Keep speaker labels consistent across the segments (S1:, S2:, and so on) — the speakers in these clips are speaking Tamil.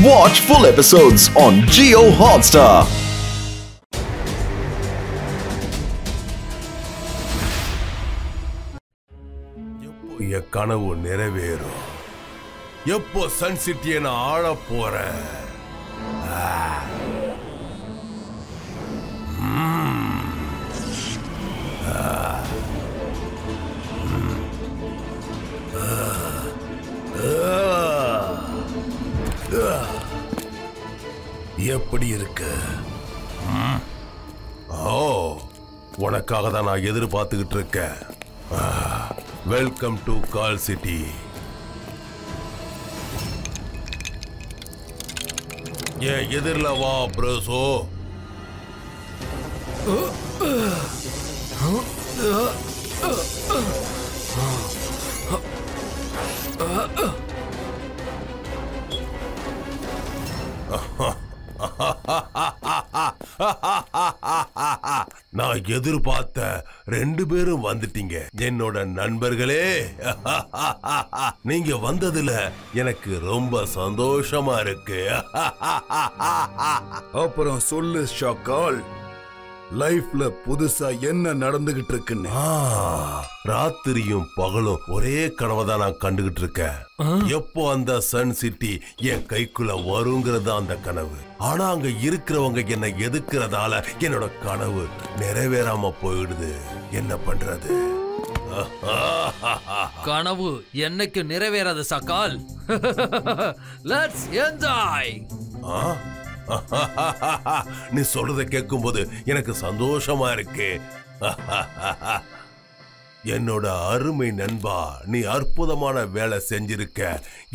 S1: Watch full episodes on Jio Hotstar.
S2: என் கனவு நிறைவேறும். எப்போ சன் சிட்டியை நான் ஆள போறேன். எப்படி இருக்கு? ஓ, உனக்காக தான் நான் எதிர்பார்த்துக்கிட்டு இருக்கேன். Welcome to call city. ஏன் எதிரில் வா ப்ரோசோ. நான் எதிர்பார்த்த 2 பேரும் வந்துட்டீங்க என்னோட நண்பர்களே. நீங்க வந்ததுல எனக்கு ரொம்ப சந்தோஷமா இருக்கு.
S3: அப்புறம் சொல்லு ஷாக்கால், லைஃப்ல புதுசா என்ன நடந்துகிட்டு இருக்குன்னு?
S2: ராத்திரியும் பகலும் ஒரே கனவை தான் நான் கண்டுகிட்டு இருக்கேன். எப்போ அந்த சன் சிட்டி என் கைக்குள்ள வருங்கிறது அந்த கனவு. ஆனா அங்க இருக்கிறவங்க என்ன எதுக்குறதால என்னோட கனவு நிறைவேறாம போயிடுது. என்ன பண்றது?
S4: கனவு என்னைக்கு நிறைவேறாது சக்கால். Let's enjoy.
S2: நீ சொல்றத கேட்கும் போது எனக்கு சந்தோஷமா இருக்கு. என்னோட அருமை நண்பா, நீ அற்புதமான வேலை செஞ்சிருக்க.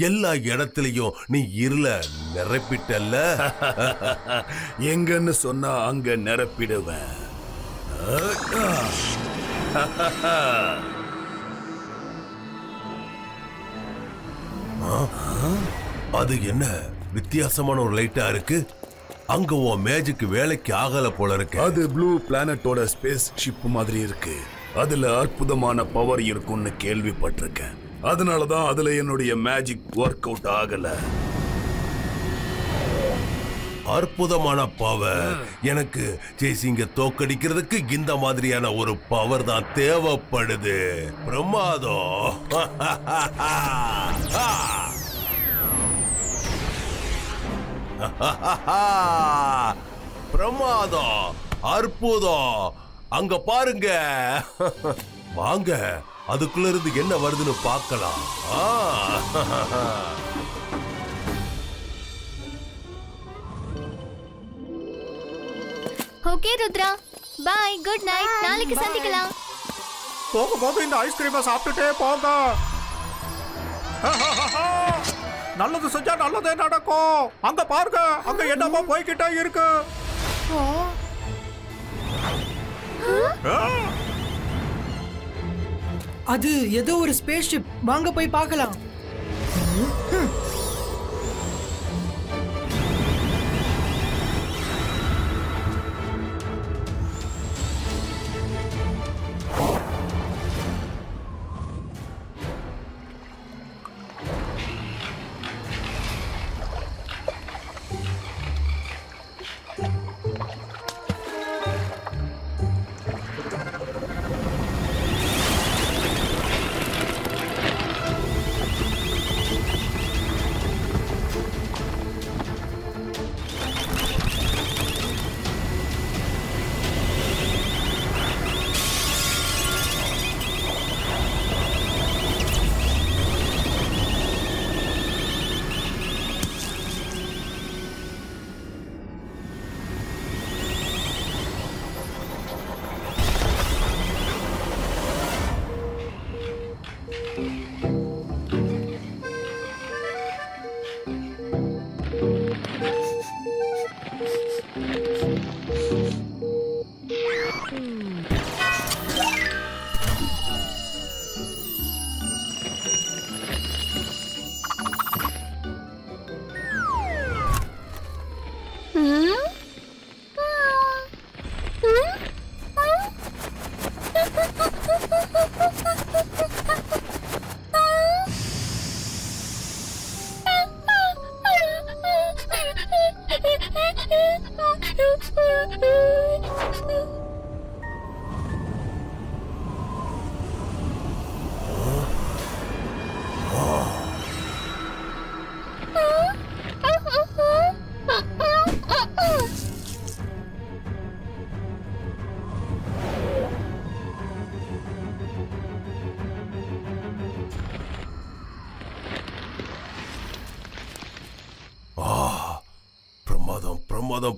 S2: எல்லா இடத்துலயும் நீ இருள நிரப்பிட்டல்ல.
S3: எங்கன்னு சொன்னா அங்க நிரப்பிடுவேன்.
S2: அது என்ன வித்தியாசமான ஒரு லைட்டா இருக்கு? அங்க உன் மேஜிக் வேலைக்கு ஆகல போல இருக்கு.
S3: அது ப்ளூ பிளானட்டோட ஸ்பேஸ் ஷிப் மாதிரி இருக்கு. அதுல அற்புதமான பவர் இருக்கும்னு கேள்விப்பட்டிருக்கேன். அதனாலதான் அதுல என்னுடைய மேஜிக் ஒர்க் அவுட் ஆகல.
S2: அற்புதமான பவர். எனக்கு சேசிங்க தோக்கடிக்கிறதுக்கு இந்த மாதிரியான ஒரு பவர் தான் தேவைப்படுது. பிரமாதம். பிரமாதம், அற்புதம். அங்க பாருங்க. வாங்க, அதுக்குள்ள இருந்து என்ன வருதுன்னு பார்க்கலாம்.
S5: Okay Rudra, bye, good night. நாளைக்கு சந்திக்கலாம்.
S6: போகும்போது இந்த ஐஸ்கிரீமை சாப்பிட்டுட்டே போங்க. நல்லது செஞ்சா நல்லதே நடக்கும். அங்க பாருங்க, அங்க என்னமோ போய்கிட்டே இருக்கு.
S7: அது ஏதோ ஒரு ஸ்பேஸ் ஷிப். வாங்க போய் பார்க்கலாம்.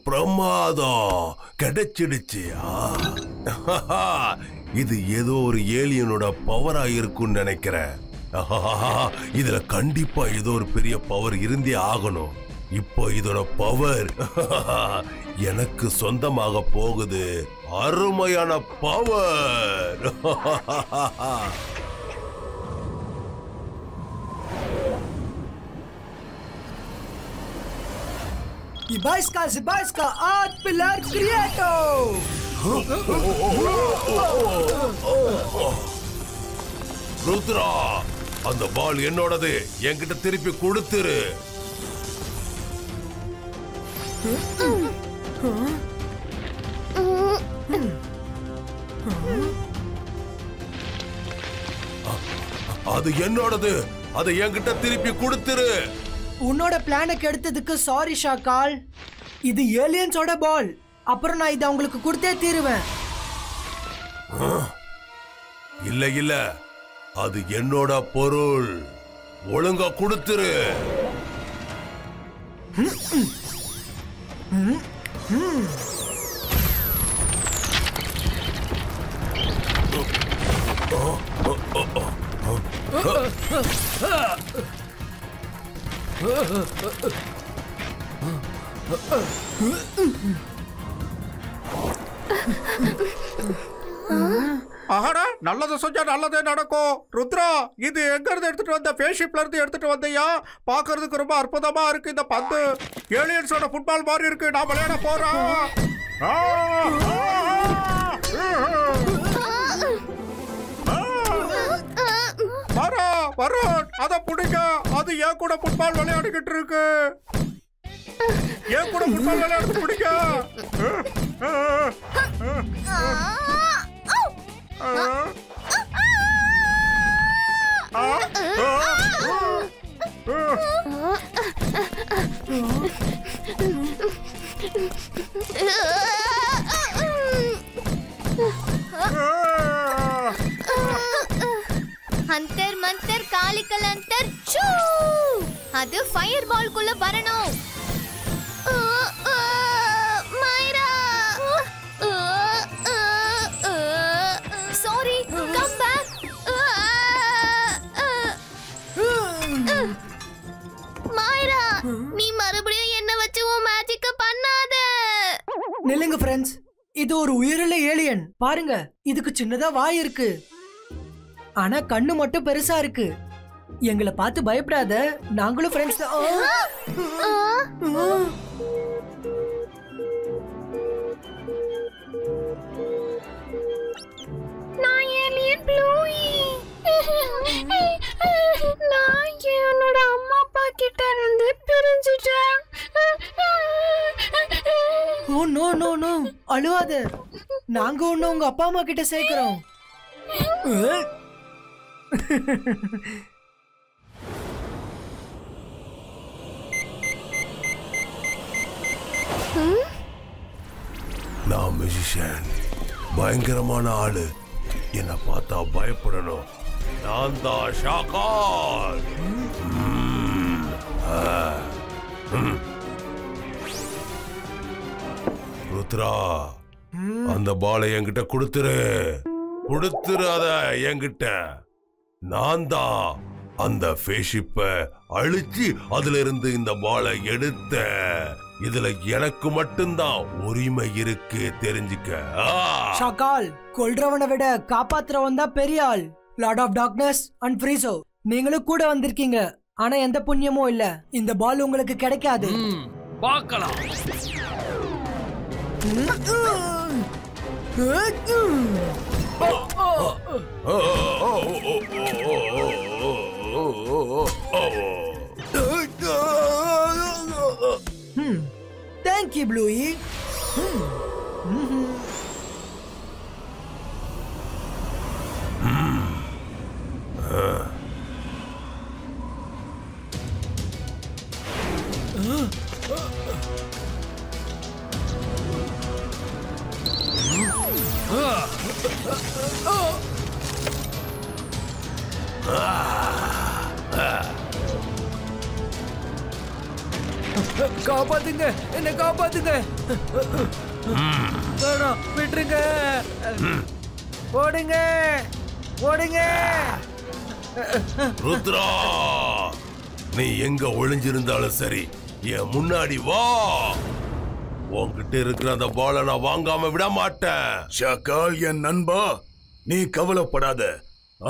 S2: பிரமாதம் கிடைச்சிடுச்சு. இது ஏதோ ஒரு ஏலியனோட பவரா இருக்கும்னு நினைக்கிறேன். இதுல கண்டிப்பா ஏதோ ஒரு பெரிய பவர் இருந்தே ஆகணும். இப்போ இதோட பவர் எனக்கு சொந்தமாக போகுது. அருமையான power.
S7: Zibajska, Art Pillar Creato!
S2: Rudra, அந்த பால் என்னோடது. என்கிட்ட திருப்பி கொடுத்துரு. அது என்னோடது. அதை என்கிட்ட திருப்பி கொடுத்துரு.
S7: உன்னோட பிளானுக்கு எடுத்ததுக்கு சாரி ஷாக்கால். இது ஏலியன்ஸோட பால். அப்புறம் நான் இதை உங்களுக்கு கொடுத்தே தீருவேன்.
S2: இல்ல இல்ல, அது என்னோட பொருள். ஒழுங்கா கொடுத்துரு.
S6: ஆஹாடா, நல்லது செஞ்சா நல்லதே நடக்கும். ருத்ரா, இது எங்க இருந்து எடுத்துட்டு வந்த? ஃபேஸ்ஷிப்ல இருந்து எடுத்துட்டு வந்தியா? பாக்குறதுக்கு ரொம்ப அற்புதமா இருக்கு இந்த பந்து. ஏலியன்ஸோட ஃபுட்பால் மாதிரி இருக்கு. நான் விளையாட போறேன். வரும், அத பிடிக்க. அது ஏன் கூட ஃபுட்பால் விளையாடிக்கிட்டு இருக்கு. ஏன் கூட ஃபுட்பால் விளையாடுறது பிடிக்க.
S5: அந்தர் மந்தர் காலிக்கல் அந்தர் சூ. அது ஃபயர் பால்குள்ள வரணும். மைரா, சாரி, கம் பேக். மைரா, நீ மறுபடியும் என்ன வச்சு உன் மேஜிக்க பண்ணாத.
S7: நில்லுங்க ஃப்ரெண்ட்ஸ், இது ஒரு உயிருள்ள ஏலியன். பாருங்க, இதுக்கு சின்னதா வாய் இருக்கு, ஆனா கண்ணு மட்டும் பெருசா இருக்கு. எங்களை பார்த்து பயப்படாத, நாங்களும் ஃப்ரெண்ட்ஸ் தான்.
S5: நான் ஏலியன் ப்ளூயி. நான் என்னோட அம்மா அப்பா கிட்ட இருந்து பிரிஞ்சுட்டேன்.
S7: ஓ நோ நோ நோ, அழுவாத. நாங்க ஒண்ணு உங்க அப்பா அம்மா கிட்ட சேர்க்கிறோம்.
S2: நான் மியூசிஷியன், பயங்கரமான ஆளு. என்ன பார்த்தா பயப்படணும். நான் தான் ஷாக்கால். ருத்ரா, அந்த பாலை என்கிட்ட கொடுத்துரு. கொடுத்துரு அத என்கிட்ட. நான் தான் அந்த ஃபேஸ்ஷிப்பை அழிச்சு அதுல இருந்து இந்த பாலை எடுத்த. இதுல எனக்கு மட்டும்தான் உரிமை இருக்கு, தெரிஞ்சுக்க.
S7: ஷாக்கால், கொல்றவனை விட காப்பாத்துறவன் தான் பெரிய ஆள். லார்ட் ஆஃப் டார்க்னஸ் அண்ட் ஃப்ரீசோ, நீங்களும் கூட வந்திருக்கீங்க. ஆனா எந்த புண்ணியமும் இல்ல. இந்த பால் உங்களுக்கு கிடைக்காது.
S4: பார்க்கலாம்.
S7: Thank you, Bluey.
S4: காப்பாத்துங்க, என்ன காப்பாத்துங்க. வேணாம், விட்டுருங்க. ஓடுங்க, ஓடுங்க.
S2: ருத்ரா, நீ எங்க ஒளிஞ்சிருந்தாலும் சரி, என் முன்னாடி வா. உன்கிட்ட இருக்கிற அந்த பாலை நான் வாங்காம விட மாட்டேன்.
S3: ஷாக்கால் என் நண்பா, நீ கவலைப்படாத.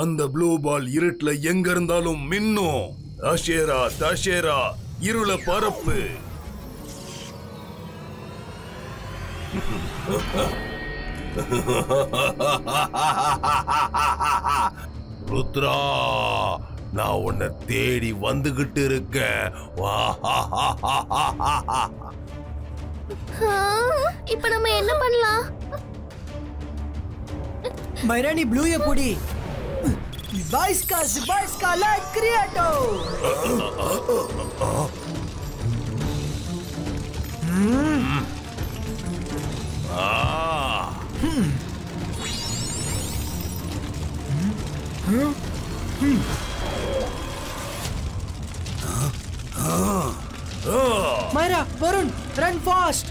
S3: அந்த ப்ளூ பால் இருட்டுல எங்க இருந்தாலும் மின்னும். தஷேரா தஷேரா, இருள பரப்பு.
S2: ருத்ரா, நான் உன்னை தேடி வந்துகிட்டு இருக்கேன்.
S5: இப்ப நம்ம என்ன பண்ணலாம்?
S7: மைரானி ப்ளூய புடி. Zibayska like Creato. Myra, Varun, run fast.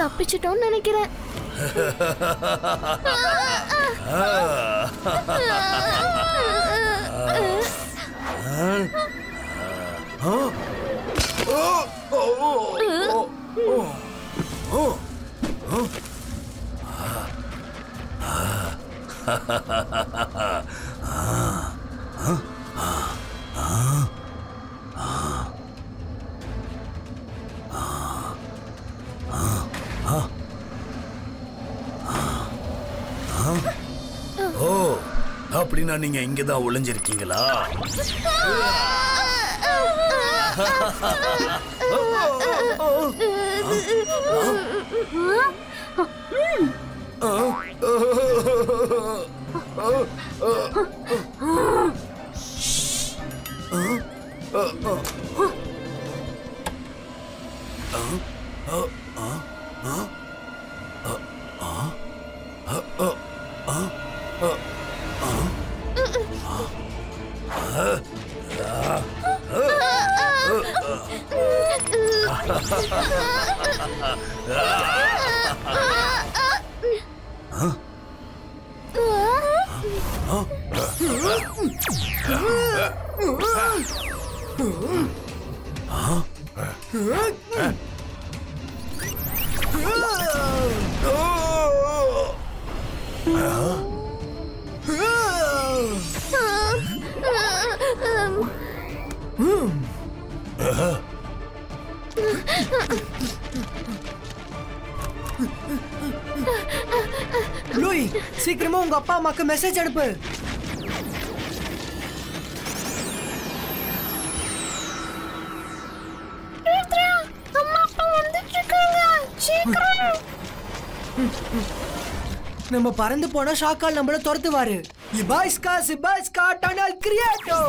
S5: தப்பிச்சிட்டோம்னு நினைக்கிறேன்.
S3: ஓ, அப்படின்னா நீங்க இங்கதான் ஒளிஞ்சிருக்கீங்களா?
S7: லூயி, சீக்கிரமா உங்க அப்பா அம்மாக்கு மெசேஜ் அனுப்பு. நம்ம பறந்து போனா ஷாக்கால் நம்மள துரத்துவாரு. Zibayska tunnel Creato.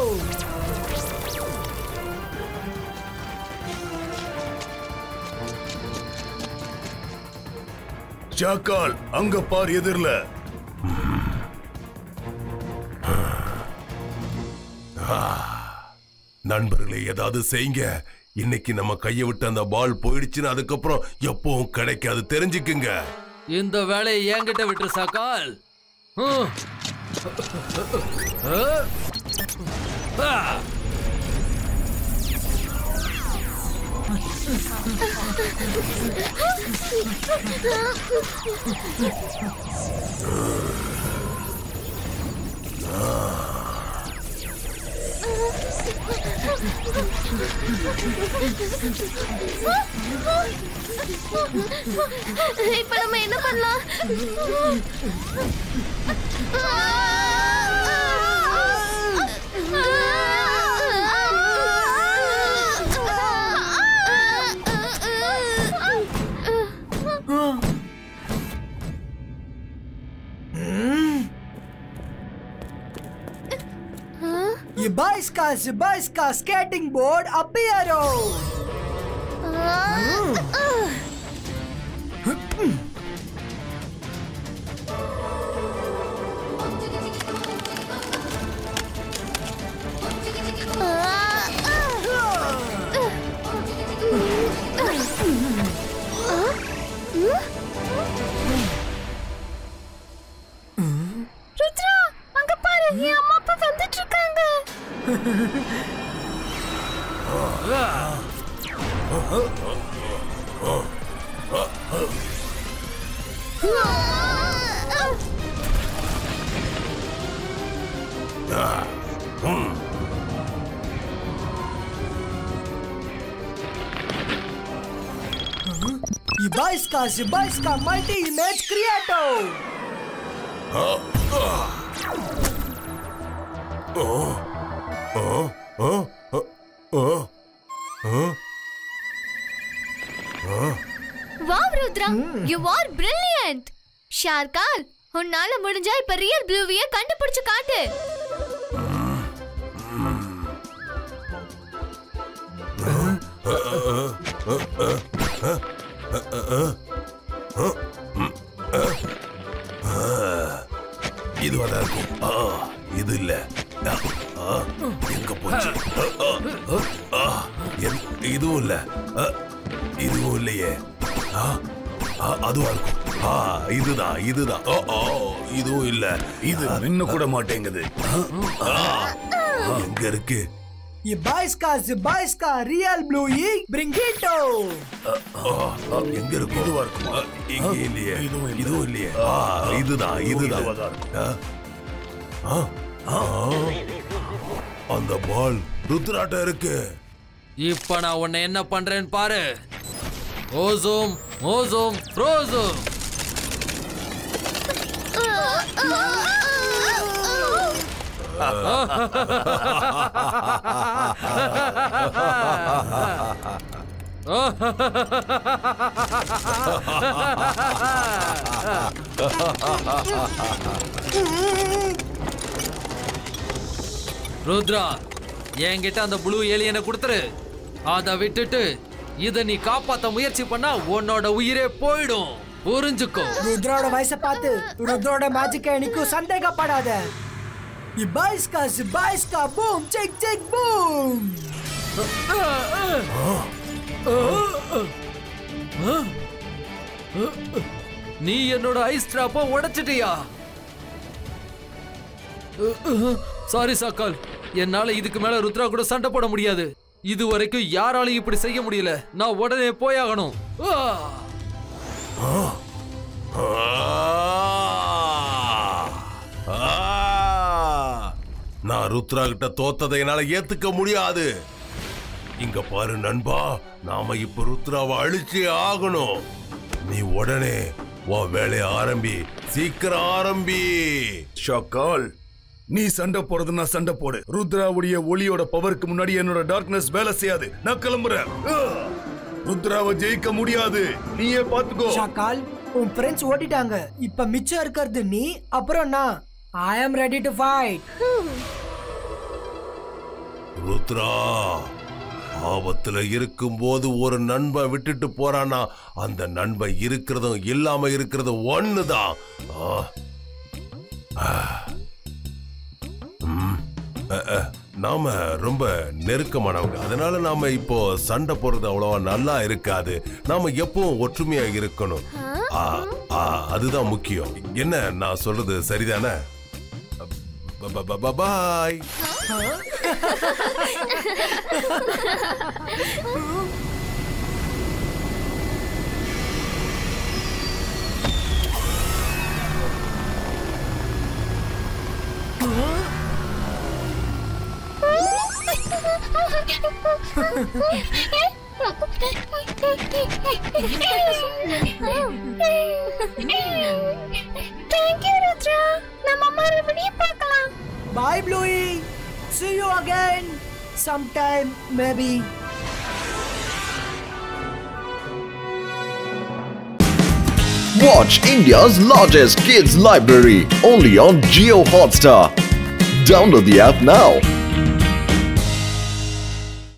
S3: ஷாக்கால், அங்க பார் எதிரில.
S2: நண்பர்களே, ஏதாவது செய்யுங்க. இன்னைக்கு நம்ம கையை விட்டு அந்த பால் போயிடுச்சுன்னு அதுக்கப்புறம் எப்பவும் கிடைக்காது, தெரிஞ்சுக்குங்க.
S4: இந்த வேலையை என்கிட்ட விட்டு சாக்கால்.
S5: இப்ப நம்ம என்ன பண்ணலாம்?
S7: Zibaiska skating board appearo.
S5: Rudra, அங்க பாரு, என் அம்மா அப்பா வந்துட்டு இருக்காங்க.
S7: Zibaiska multi image creator.
S5: Wow, Rudra, you are brilliant. ஷார்கால், உன்னால முடிஞ்சா இப்ப ரியல் ப்ளூவிய கண்டுபிடிச்சு காட்டு.
S2: இது வர இருக்கும். இது இல்ல. எங்க போச்சு? இதுவும் இல்ல. இதுவும் இல்லையே. அதுவா இருக்கும். இதுதான். இதுவும் இல்ல.
S3: இது நின்னு கூட மாட்டேங்குது.
S2: எங்க இருக்கு?
S7: Zibaiska real blue bring it on.
S2: எங்க இருக்கு? இதுவா இருக்கும். இங்க இல்லையே. இதுவும் இல்லையே. இதுதான். அந்த பால் ருத்ராட்ட இருக்கு.
S4: இப்ப நான் உன்னை என்ன பண்றேன்னு பாரு. ஓசோம் ஃப்ரோசோம். ருத்ரா, என்கிட்ட அந்த ப்ளூ ஏலியனை கொடுத்துரு. அதை விட்டுட்டு இத நீ காப்பாத்த முயற்சி பண்ணா உன்னோட உயிரே போயிடும். புரிஞ்சுக்கோ.
S7: ருத்ரோட வயசை பார்த்து ருத்ரோட மேஜிக்கை எனக்கும் சந்தேகப்படாத. Zibaiska boom check boom.
S4: நீ என்னோட ஐஸ் டிராப்ப உடைச்சிட்டியா? சாரி சாக்கால், என்னால இதுக்கு மேல ருத்ரா கூட சண்டை போட முடியாது. இது வரைக்கும் யாராலையும் இப்படி செய்ய முடியல. நான் உடனே போயாகணும்.
S2: நான் ருத்ரா கிட்ட தோத்ததை என்னால ஏத்துக்க முடியாது. இங்க பாரு நண்பா, நாம இப்ப ருத்ராவை அழிச்சே ஆகணும். நீ உடனே உன் வேலையை ஆரம்பி. சீக்கிரம் ஆரம்பி.
S3: ஷாக்கால், நீ சண்டை போறதுன்னா சண்டை போடு. ருத்ராவுடைய ஒளியோட பவருக்கு முன்னாடி என்னோட டார்க்னஸ் வேலை செய்யாது. நான் கிளம்புறேன். ருத்ராவை ஜெயிக்க முடியாது. நீயே பாத்துக்கோ.
S7: ஷாக்கால், உன் ஃப்ரெண்ட்ஸ் ஓடிட்டாங்க. இப்ப மிச்சம் இருக்கிறது நீ, அப்புறம் நான். I am ready to fight.
S2: Rudra, ஆபத்துல இருக்கும் போது ஒரு நண்பன் விட்டுட்டு போறானா, அந்த நண்பன் இருக்கிறதும் இல்லாம இருக்கிறதும் ஒண்ணுதான். நாம ரொம்ப நெருக்கமானவங்க. அதனால நாம இப்போ சண்டை போறது அவ்வளவா நல்லா இருக்காது. நாம எப்பவும் ஒற்றுமையா இருக்கணும். அதுதான் முக்கியம். என்ன நான் சொல்றது சரிதானே? பாய்.
S5: Thank you, Rudra. நம்ம மறுபடியும் பார்க்கலாம்.
S7: Bye, Bluey. See you again. Sometime, maybe.
S1: Watch India's largest kids library only on Jio Hotstar. Download the app now.